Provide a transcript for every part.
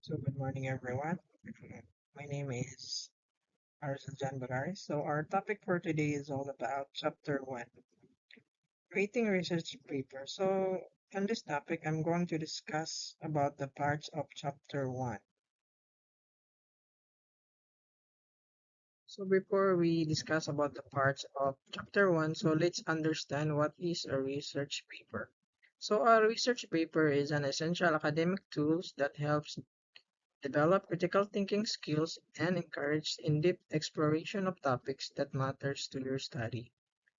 So good morning, everyone. My name is Arjun Jan Bagari. So our topic for today is all about Chapter 1, Creating Research Paper. So on this topic, I'm going to discuss about the parts of Chapter 1. So before we discuss about the parts of Chapter 1, so let's understand what is a research paper. So a research paper is an essential academic tool that helps develop critical thinking skills and encourage in-depth exploration of topics that matters to your study.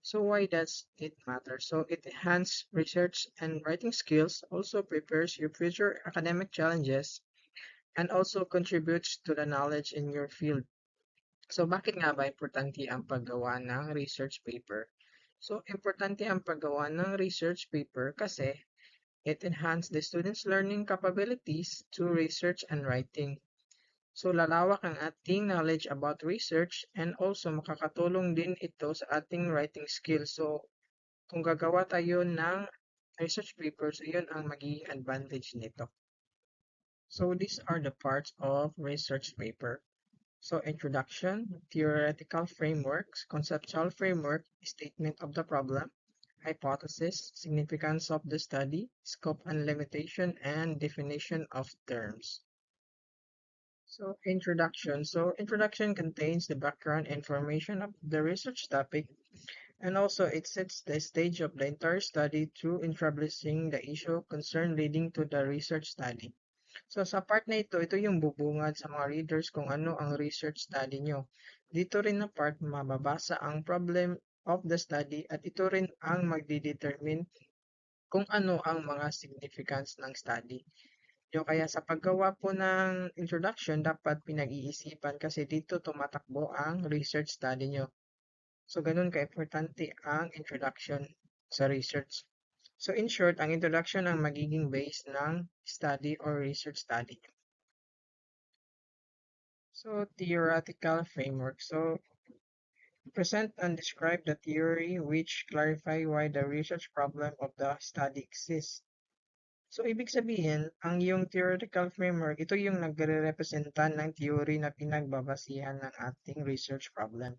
So why does it matter? So it enhances research and writing skills, also prepares your future academic challenges, and also contributes to the knowledge in your field. So bakit nga ba importante ang paggawa ng research paper? So importante ang paggawa ng research paper kasi it enhances the students' learning capabilities to research and writing. So lalawak ang ating knowledge about research and also makakatulong din ito sa ating writing skills. So kung gagawa tayo ng research papers, yun ang magiging advantage nito. So these are the parts of research paper. So introduction, theoretical frameworks, conceptual framework, statement of the problem, hypothesis, significance of the study, scope and limitation, and definition of terms. So introduction. So introduction contains the background information of the research topic and also it sets the stage of the entire study through establishing the issue concern leading to the research study. So sa part na ito yung bubungad sa mga readers kung ano ang research study nyo. Dito rin na part mababasa ang problem of the study at ito rin ang magdidetermine kung ano ang mga significance ng study. Kaya sa paggawa po ng introduction, dapat pinag-iisipan kasi dito tumatakbo ang research study nyo. So, ganun ka-importante ang introduction sa research. So, in short, ang introduction ang magiging base ng study or research study. So, theoretical framework. So, present and describe the theory which clarify why the research problem of the study exists. So, ibig sabihin, ang yung theoretical framework, ito yung nagre-representa ng theory na pinagbabasihan ng ating research problem.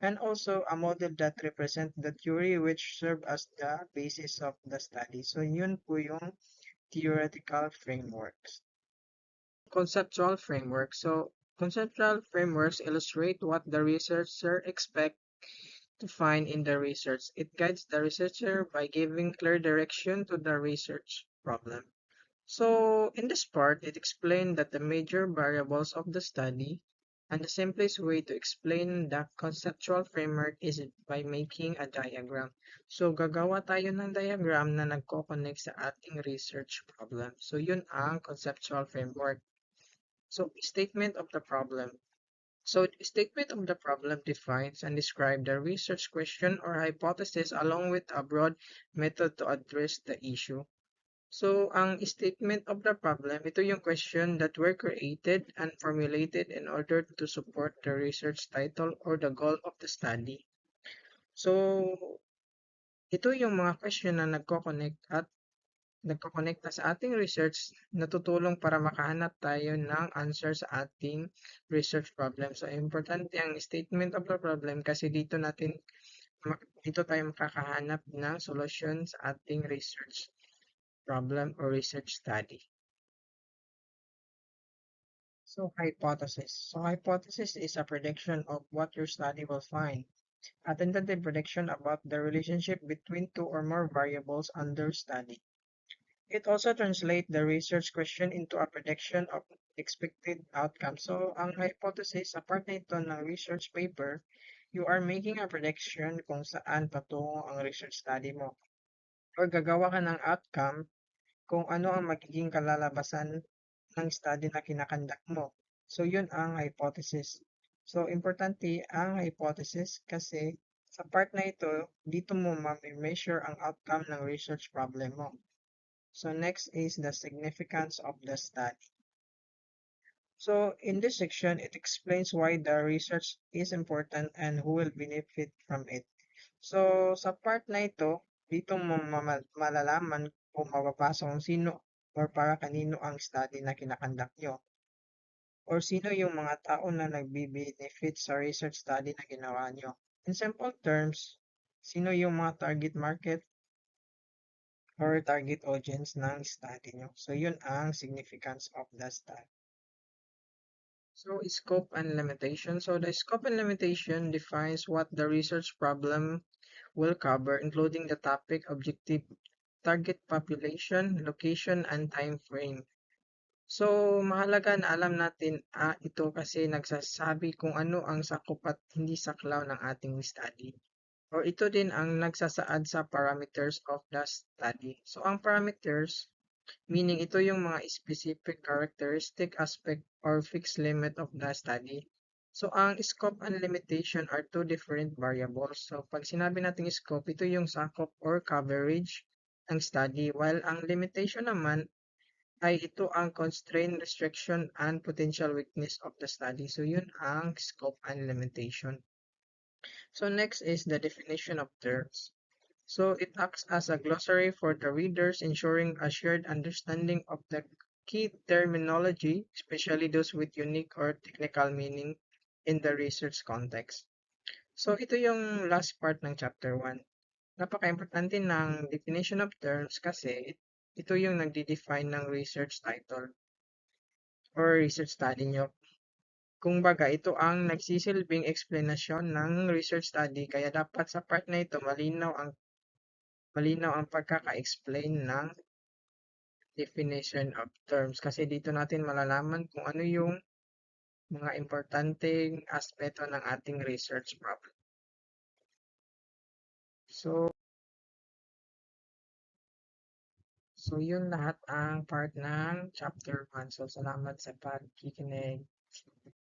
And also, a model that represent the theory which serve as the basis of the study. So, yun po yung theoretical frameworks. Conceptual framework. So, conceptual frameworks illustrate what the researcher expects to find in the research. It guides the researcher by giving clear direction to the research problem. So in this part, it explained that the major variables of the study and the simplest way to explain the conceptual framework is by making a diagram. So gagawa tayo ng diagram na nagko-connect sa ating research problem. So yun ang conceptual framework. So statement of the problem. So statement of the problem defines and describes the research question or hypothesis along with a broad method to address the issue. So, ang statement of the problem, ito yung question that were created and formulated in order to support the research title or the goal of the study. So, ito yung mga question na nagko-connect at nagko-connecta sa ating research na tutulong para makahanap tayo ng answer sa ating research problem. So, importante ang statement of the problem kasi dito tayo makakahanap ng solusyon sa ating research problem or research study. So hypothesis. So hypothesis is a prediction of what your study will find. A tentative prediction about the relationship between two or more variables under study. It also translates the research question into a prediction of expected outcome. So ang hypothesis, sa part na ito ng research paper, you are making a prediction kung saan patungo ang research study mo. Or gagawa ka ng outcome kung ano ang magiging kalalabasan ng study na kinakandak mo. So, yun ang hypothesis. So, importante ang hypothesis kasi sa part na ito, dito mo ma-measure ang outcome ng research problem mo. So, next is the significance of the study. So, in this section, it explains why the research is important and who will benefit from it. So, sa part na ito, dito mo malalaman kung mababasa kung sino or para kanino ang study na kinakandak nyo. Or sino yung mga tao na nagbi-benefit sa research study na ginawa nyo. In simple terms, sino yung mga target market or target audience ng study nyo. So, yun ang significance of the study. So, scope and limitation. So, the scope and limitation defines what the research problem will cover, including the topic, objective, target population, location, and time frame. So, mahalaga na alam natin ito kasi nagsasabi kung ano ang sakop at hindi saklaw ng ating study. Or ito din ang nagsasaad sa parameters of the study. So, ang parameters, meaning ito yung mga specific characteristic, aspect, or fixed limit of the study. So, ang scope and limitation are two different variables. So, pag sinabi natin scope, ito yung sakop or coverage ng study, while ang limitation naman ay ito ang constraint, restriction, and potential weakness of the study. So, yun ang scope and limitation. So, next is the definition of terms. So it acts as a glossary for the readers, ensuring a shared understanding of the key terminology, especially those with unique or technical meaning in the research context. So ito yung last part ng chapter 1. Napaka-importante ng definition of terms kasi ito yung nagde-define ng research title or research study nyo. Kung baga, ito ang nagsisilbing explanation ng research study kaya dapat sa part na ito malinaw ang pagkaka-explain ng definition of terms kasi dito natin malalaman kung ano yung mga importanteng aspeto ng ating research problem. So, yun lahat ang part ng chapter 1. So, salamat sa pagkikinig.